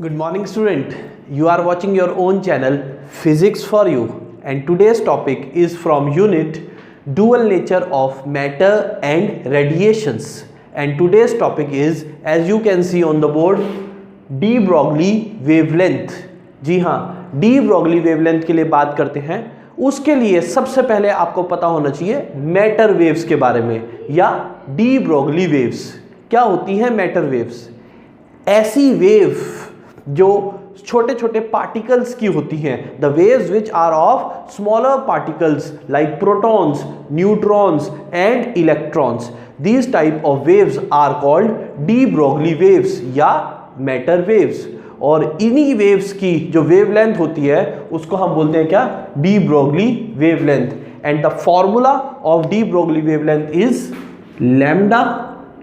Good morning student, you are watching your own channel Physics for You and today's topic is from unit Dual Nature of Matter and Radiations and today's topic is, as you can see on the board, De-broglie wavelength। जी हाँ, De-broglie wavelength के लिए बात करते हैं। उसके लिए सबसे पहले आपको पता होना चाहिए मैटर वेव्स के बारे में या De-broglie वेव्स। क्या होती हैं मैटर वेव्स? ऐसी वेव जो छोटे छोटे पार्टिकल्स की होती हैं, the waves which are of smaller particles like protons, neutrons and electrons. These type of waves are called De-broglie waves या मैटर वेव्स। और इन्हीं वेव्स की जो वेवलेंथ होती है उसको हम बोलते हैं क्या? De-broglie wavelength. And the formula of De-broglie wavelength is lambda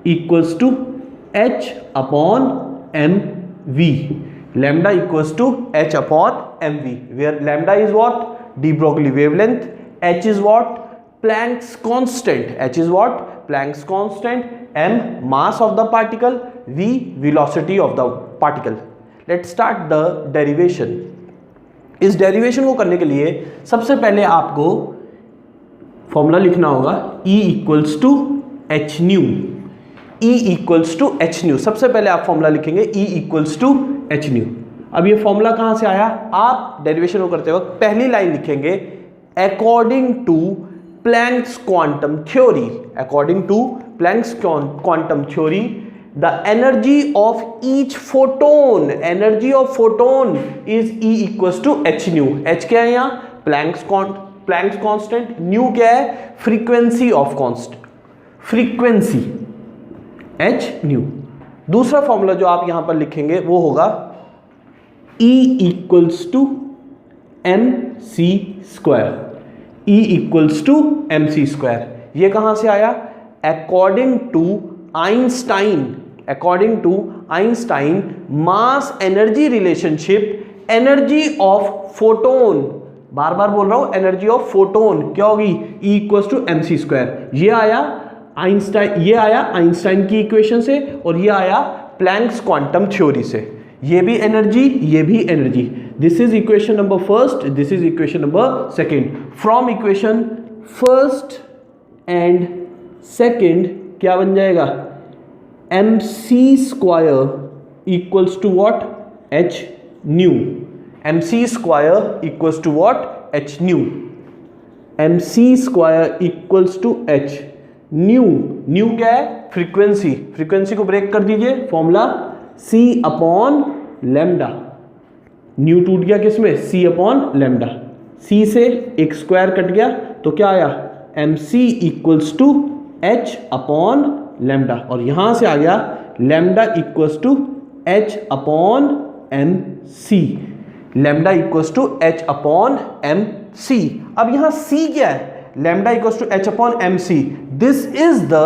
equals to h upon mv. Lambda equals to h upon mv, where lambda is what? De-broglie wavelength. H is what? Planck's constant. H is what? Planck's constant. M mass of the particle. V velocity of the particle. Let's start the derivation. इस derivation को करने के लिए सबसे पहले आपको formula लिखना होगा E equals to h nu. E equals to H nu. सबसे पहले आप फॉर्मूला लिखेंगे E equals to H nu. अब ये फॉर्मूला कहां से आया? आप डेरिवेशन को करते वक्त पहली लाइन लिखेंगे according to Planck's quantum theory. According to Planck's quantum theory the energy of each photon, energy of photon is E equals to H nu. H क्या है यहाँ? Planck's constant. न्यू क्या है? Frequency of constant, frequency h nu. दूसरा formula जो आप यहां पर लिखेंगे वो होगा E equals to M C square. E equals to M C square. ये कहां से आया? According to Einstein, according to Einstein mass energy relationship, energy of photon, बार बार बोल रहा हूं एनर्जी ऑफ फोटोन क्या होगी? E equals to M C square. ये आया आइंस्टाइन, ये आया आइंस्टाइन की इक्वेशन से और ये आया प्लैंक्स क्वांटम थ्योरी से। ये भी एनर्जी, ये भी energy. This is equation number first, this is equation number second. From equation first and second क्या बन जाएगा? M C square equals to what? H nu. M C square equals to what? H nu. M C square equals to H nu. Nu क्या है? Frequency. Frequency को break कर दीजिए, formula C upon lambda. Nu टूट गया किसमें? C upon lambda. C से एक स्क्वायर कट गया तो क्या आया? MC equals to H upon lambda. और यहां से आ गया lambda equals to H upon MC। Lambda equals to H upon MC। अब यहां C क्या है? lambda equals to h upon mc. This is the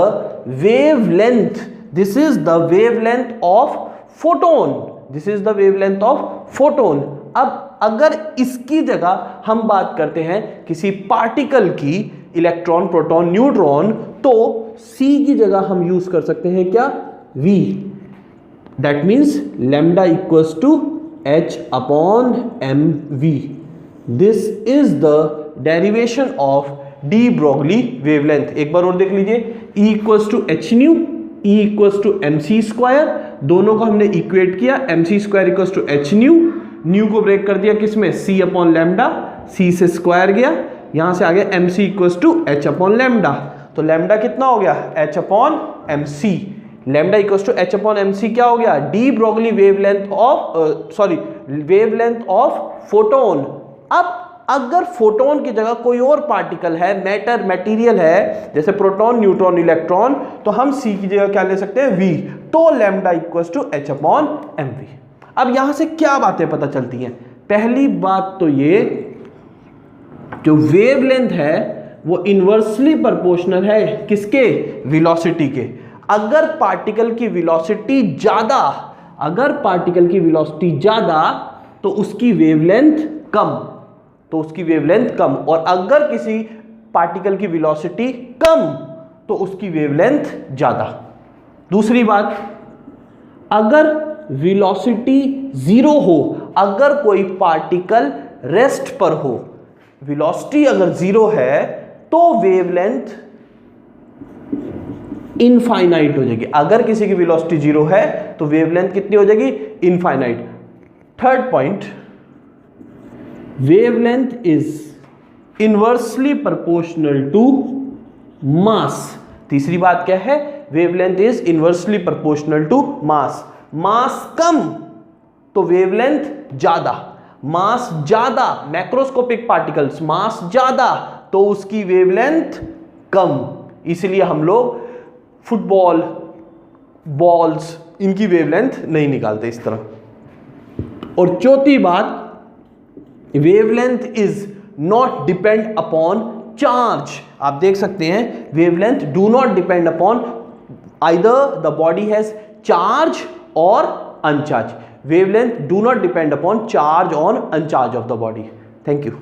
wavelength, this is the wavelength of photon, this is the wavelength of photon. अब अगर इसकी जगह हम बात करते हैं किसी पार्टिकल की, इलेक्ट्रॉन, प्रोटॉन, न्यूट्रॉन, तो c की जगह हम यूज कर सकते हैं क्या? v. That means lambda equals to h upon mv. This is the derivation of De-broglie wavelength। एक बार और देख लीजिए, E equals to H nu, E equals to M C square, दोनों को हमने इक्वेट किया, M C square equals to H nu. Nu को break कर दिया किसमें? C upon lambda. C से स्क्वायर गया, यहां से आ गया M C equals to H upon lambda. तो लैम्डा कितना हो गया? H upon M C. Lambda equals to H upon M C क्या हो गया? De-broglie wavelength of wavelength of photon. अब अगर फोटोन की जगह कोई और पार्टिकल है, मैटर, मटेरियल है, जैसे प्रोटॉन, न्यूट्रॉन, इलेक्ट्रॉन, तो हम C की जगह क्या ले सकते हैं? V। तो लैम्डा equals to H upon mv। अब यहां से क्या बातें पता चलती हैं? पहली बात तो ये, जो वेवलेंथ है वो इनवर्सली प्रोपोर्शनल है किसके? वेलोसिटी के। अगर पार्टिकल की वेलोसिटी ज्यादा, अगर पार्टिकल की वेलोसिटी ज्यादा तो उसकी वेवलेंथ कम, तो उसकी वेवलेंथ कम। और अगर किसी पार्टिकल की वेलोसिटी कम तो उसकी वेवलेंथ ज्यादा। दूसरी बात, अगर वेलोसिटी जीरो हो, अगर कोई पार्टिकल रेस्ट पर हो, वेलोसिटी अगर जीरो है तो वेवलेंथ इनफाइनाइट हो जाएगी। अगर किसी की वेलोसिटी जीरो है तो वेवलेंथ कितनी हो जाएगी? Infinite. Third point, wavelength is inversely proportional to mass. तीसरी बात क्या है? Wavelength is inversely proportional to mass. Mass कम तो वेवलेंथ ज्यादा, मास ज्यादा, मैक्रोस्कोपिक पार्टिकल्स मास ज्यादा तो उसकी वेवलेंथ कम। इसलिए हम लोग फुटबॉल, बॉल्स, इनकी वेवलेंथ नहीं निकालते इस तरह। और चौथी बात, wavelength is not depend upon charge. आप देख सकते हैं wavelength do not depend upon either the body has charge और uncharge. Wavelength do not depend upon charge और uncharge of the body. Thank you.